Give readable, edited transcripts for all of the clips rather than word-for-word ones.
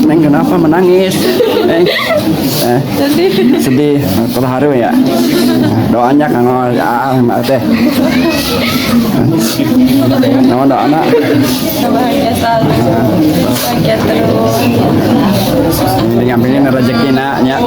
Neng kenapa menangis? Neng, sedih, terharu ya. Doanya kan Mak teh. Nama doa anak. Bahagia selalu, bahagia terus. Ngambilin rezeki naknya.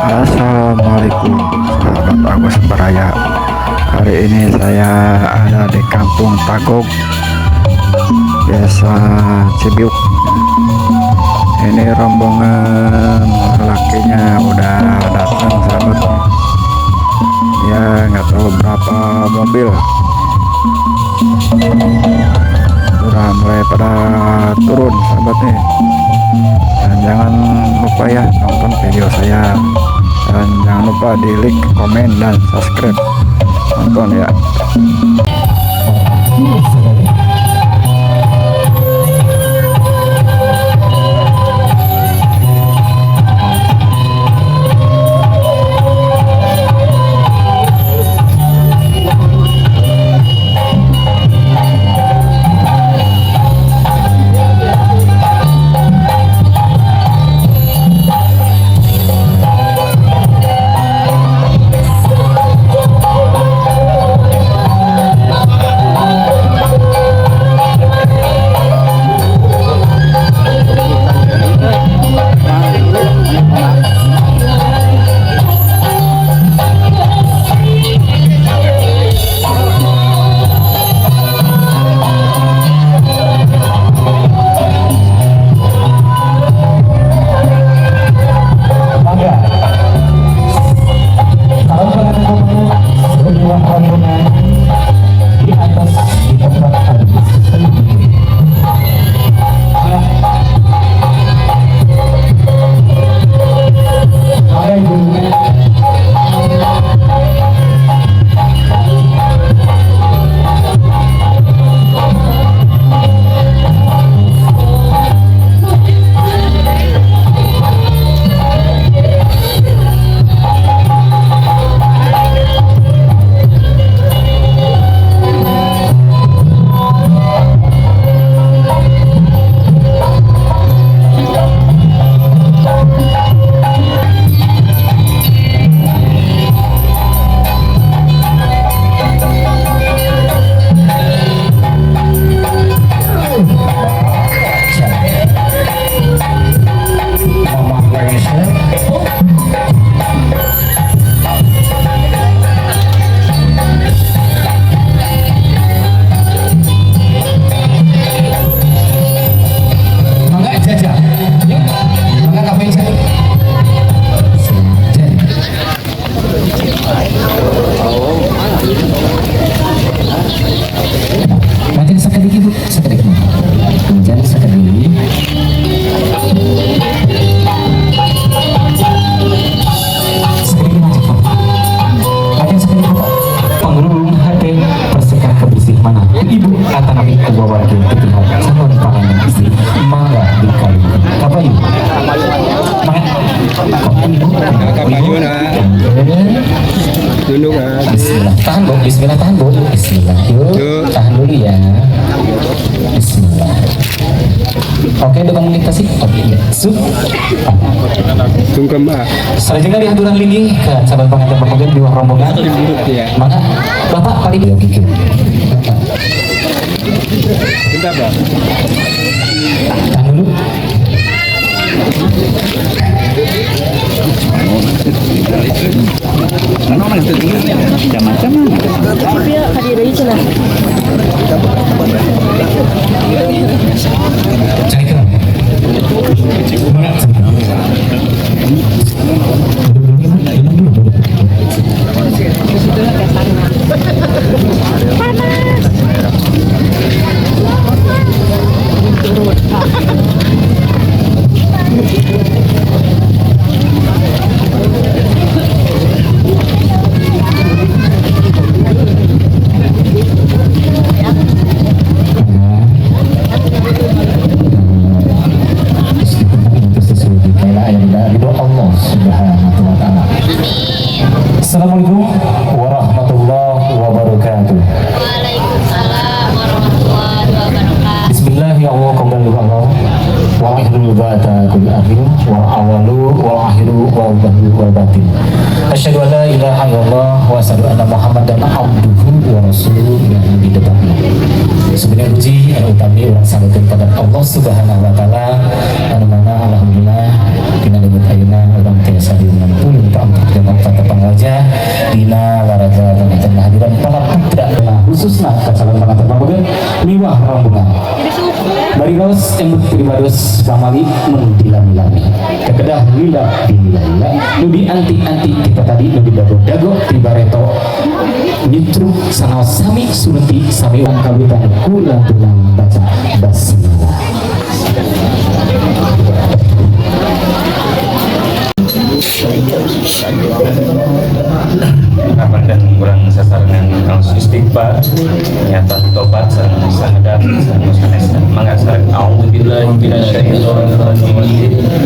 Assalamualaikum sahabat Agus Beraya. Hari ini saya ada di Kampung Tagog, Desa Cibiuk. Ini rombongan lakinya udah datang sahabat. Ya nggak tahu berapa mobil. Udah mulai pada turun sahabat nih. Dan jangan lupa ya nonton video saya. Dan jangan lupa di like, komen, dan subscribe. Nonton ya. Kapayo na. Dulu kan. Bismillah. Tahan bu, Bismillah, tahan bu. Bismillah. Yuk, tahan dulu ya. Bismillah. Oke, udah komunikasi. Oke, sup. Sungkem ah. Selanjutnya di haturan linggih ke sahabat pengantin pemegang di bawah rombongan. Ya. Maka Bapak kali ini gigi. Kita Bang. Tahan dulu. Cari kerang. Assalamualaikum warahmatullahi wabarakatuh. Waalaikumsalam warahmatullahi wabarakatuh. Bismillahirrahmanirrahim. Wa akhirul bata kul akhir wa awalu wa akhiru wa bahu wa batin. Asyhadu an la ilaha illallah wa asyhadu anna Muhammadan abduhu wa rasuluhu yang ditetapkan. Sebenarnya puji anu utami ulang sahabat kepada Allah Subhanahu wa taala anu mana alhamdulillah dina lembut ayeuna urang tiasa diumpul minta ampun dan tata pangwajah dina laraga dan hadiran para putra khususna kacalan pengantin pambegan liwah rombongan barios embut primados pamali mun dilami-lami kekedah lila bilila nu anti-anti kita tadi nu dago-dago tibareto nyitru sanaos sami surti sami wong kawitan kula tulang baca basmalah. Kapan dan kurang sasaran langsung istighfar nyata tobat sareng sahadat sareng mangasar auzubillahi minasyaitonir rajim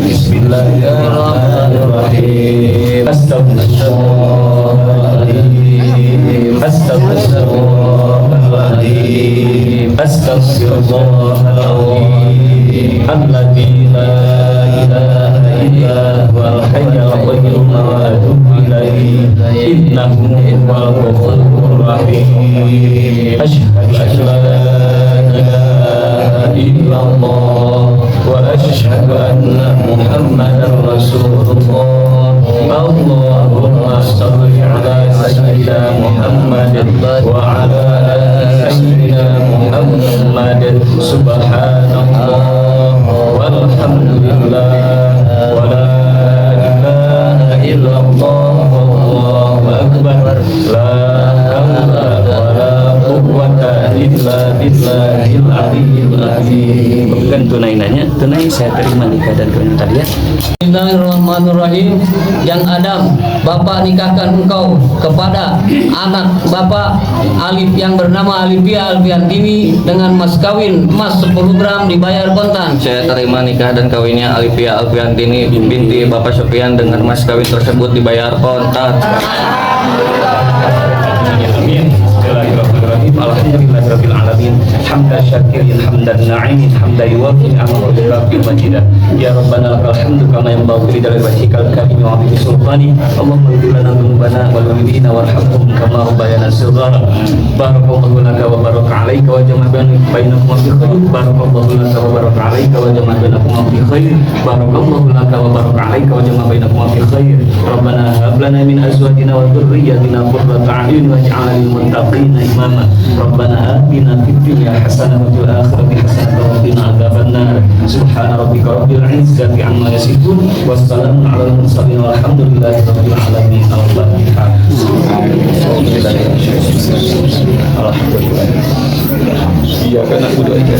bismillahirrahmanirrahim astagfirullahaladzim astagfirullahaladzim astagfirullahaladzim alladzi la ilaha illa huwal hayyul qayyum wa atubu ilaihi innahu huwal ghafurur rahim asyhadu an la ilaha illallah wa asyhadu anna muhammadar rasulullah Allahumma shalli ala sayyidina Muhammad wa ala ali sayyidina Muhammad subhanallah walhamdulillah wa la ilaha illallah wallahu akbar la hawla wa la quwwata illa billahil aliyyil azim. Bukan tunai nanya, tunai saya terima nikah dan kawin kalian. Bismillahirrahmanirrahim. Yang Adam, Bapak nikahkan engkau kepada anak Bapak Alif yang bernama Alifia Alfiantini dengan mas kawin emas 10 gram dibayar kontan. Saya terima nikah dan kawinnya Alifia Alfiantini binti Bapak Sofian dengan mas kawin tersebut dibayar kontan. Amin. Bismillahirrahmanirrahim. Alhamdulillahirabbil alamin. Hamdan syakirin hamdan na'imin hamdan yuwafi ni'amahu bil majidah. Ya Rabbana lakal hamdu kama yanbaghi li jalali wajhikal karim wa 'azimi sultani. Allahumma ighfir lana dhunubana wal walidina warhamhum kama rabbayana shighara. Barakallahu laka wa baraka 'alaika wa jama'a bainakum fi khair. Barakallahu laka wa baraka 'alaika wa jama'a bainakum fi khair. Barakallahu laka wa baraka 'alaika wa jama'a bainakum fi khair. Rabbana hab lana min azwajina wa dhurriyyatina qurrata a'yun waj'alna lil muttaqina imama. Rabbana atina fid dunya hasanah wa fil akhirati hasanah wa qina adzabannar. Subhana rabbika rabbil izzati amma yasifun wa salamun 'alal mursalin walhamdulillahi rabbil alamin. Al-Fatihah. Alhamdulillah. Iya kan aku doa ya.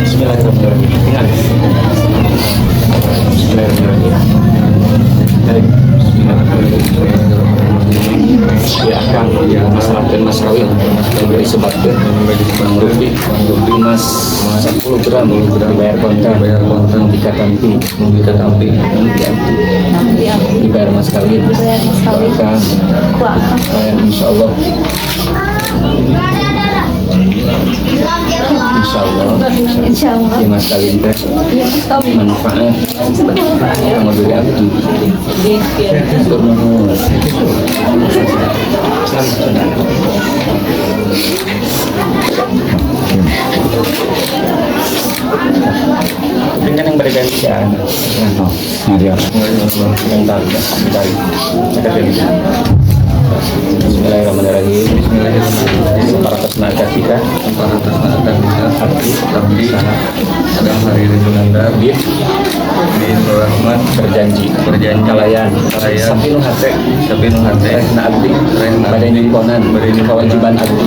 Bismillahirrahmanirrahim. Bismillahirrahmanirrahim. Ya kan masalah dan Mas Kawin beri sebabkan rupi emas 10 gram dibayar kontan tampi dibayar mas kawin bahkan insya Allah di mas kawin teh manfaat sama dari abdi ini kan yang bergantian yang dari Bismillahirrahmanirrahim. Para tenaga kita, abdi sedang hari ini Junanda bin Rahmat berjanji kalayan sapi nu hate rehna abdi pada nyimponan kewajiban abdi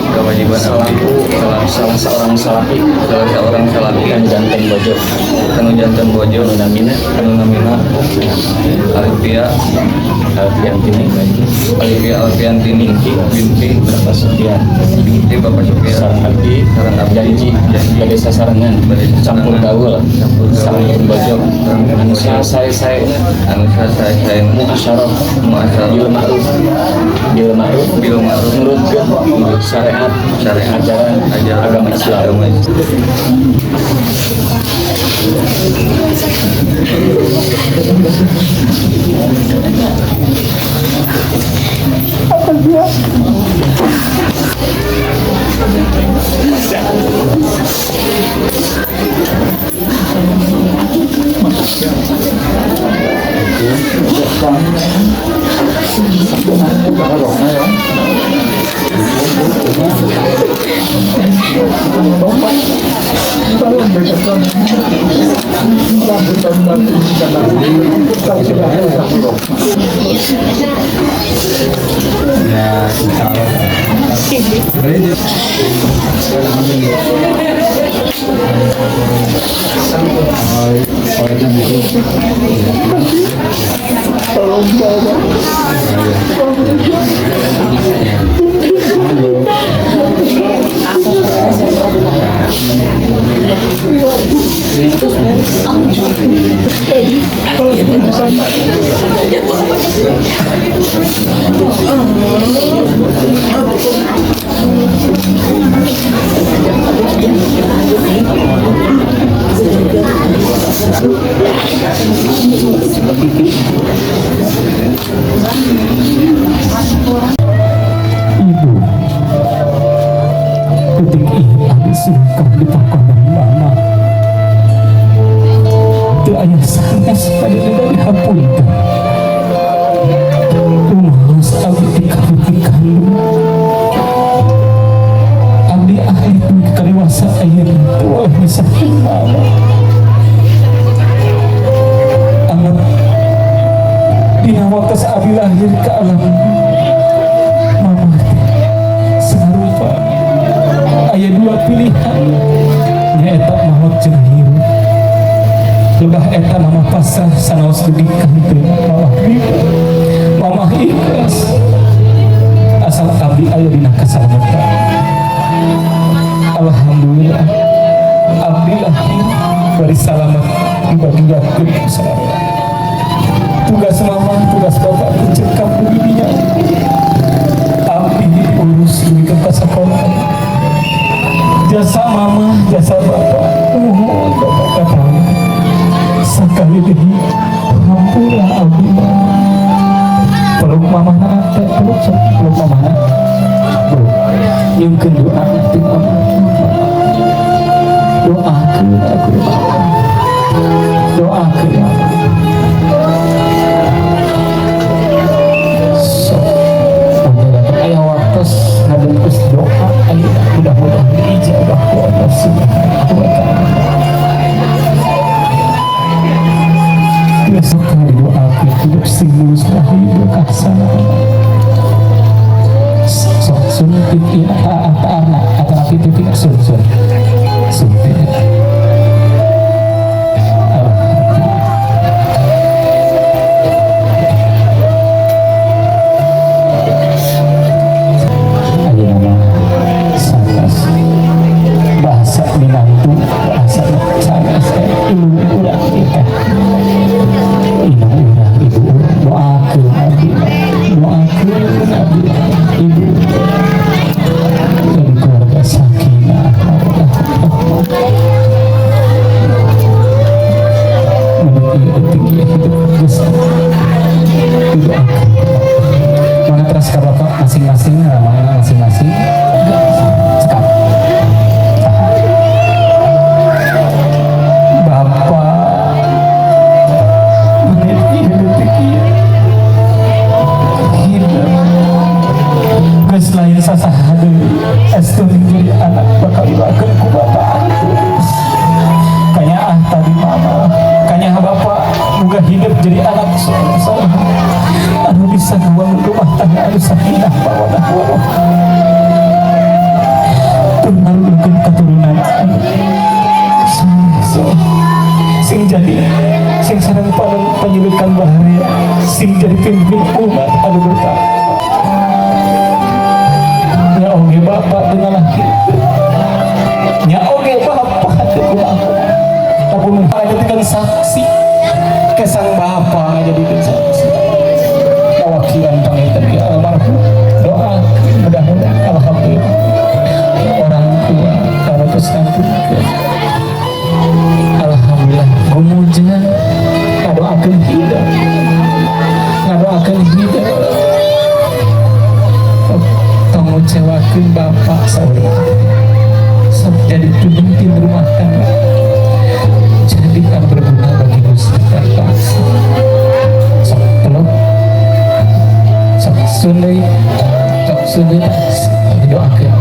selaku salah seorang salafi kanu janten bojo nu namina Alfian Tini binti Bapak Sufyan sareng abdi janji bade sasarangan campur gaul sareng bojo anu saya muasyarah bil ma'ruf nurutkeun syariat ajaran agama Islam. Ibu, detik ini abdi sungkan dipakonan mama. Teu aya sanes pada tidak dihampunkan. Kumaha abdi dikabulkan. Abdi ahli kaliwasa ayeuna teu bisa mama. Amat dina waktu abdi lahir ke alam mama sarupa aya dua pilihan nyaeta maut jeung hirup lebah eta mama pasrah sanaos dugikan teu mama ikhlas asal abdi aya dina kasalamatan. Alhamdulillah abdi lahir bari salamat dibagi-bagi sadaya. Tugas mama, tugas bapak mencekam dunia. Abdi urus duit ke sekolah. Jasa mama, jasa bapak. Mohon bapak kata sekali deui hampura abdi mama. Peluk mama nanti, peluk mama nanti. Yang kedua nanti mama. Doakan aku doakan ya Allah. Ayah waktu ngadengkeus doa ayah mudah-mudahan diijabah ku Allah Subhanahu wa ta'ala. Biasa doa hidup stimulus hidup kasana. Sok suntik anak atau titik suntik. Ayo nama hidup geus doakeun mana terus ka bapak masing-masing ramana masing-masing cekap bapak menit ieu detik ieu hidup geus lain sasaha deui esteuing jadi anak bakal dibakeun ku bapak kanya tadi mama kanya bapak muga hidup jadi anak soleh anu bisa nguang rumah tangga anu sakinah mawaddah warahmah tunarulkeun katurunan anu sing jadi sing sareng panjulukan baharia sing jadi pemimpin umat anu bertakwa nya oge bapak dengan laki nya oge bapak dengan tapi mereka jadikan saksi kesang bapak jadikan saksi wakilan pangitan di almarhum doa mudah-mudahan alhamdulillah orang tua kalau terus nanti alhamdulillah gumujan ngadoakeun hidup tong ngecewakeun bapak sauri sok jadi pemimpin rumah tangga jadi kan berguna bagi muslim dan bangsa sok peluk sok sunai didoakeun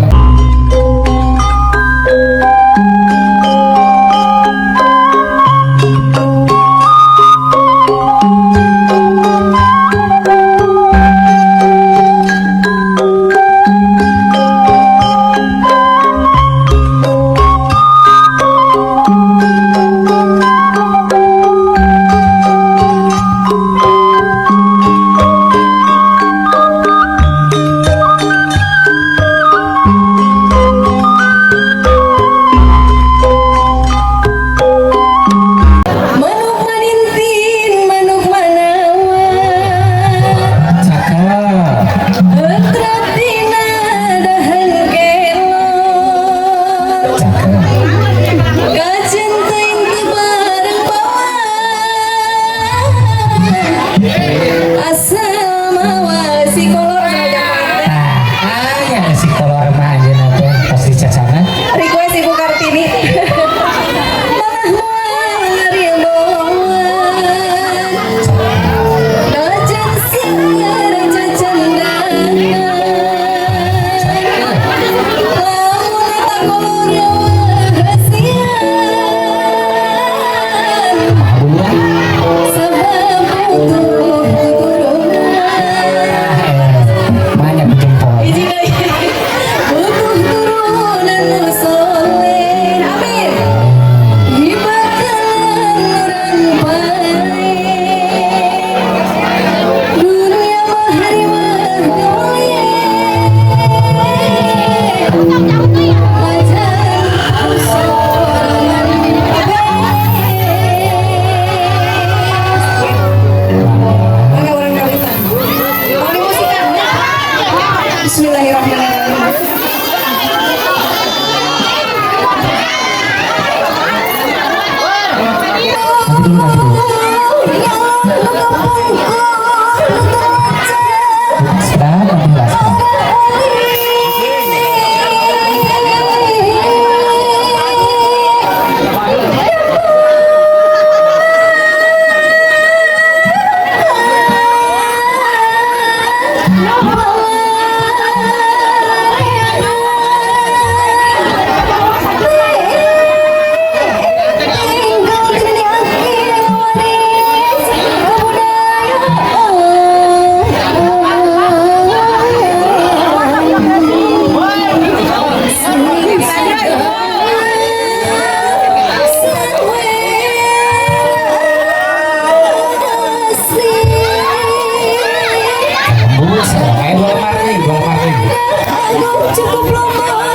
Cukup lama,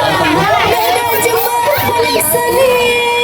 ada jemaah seni.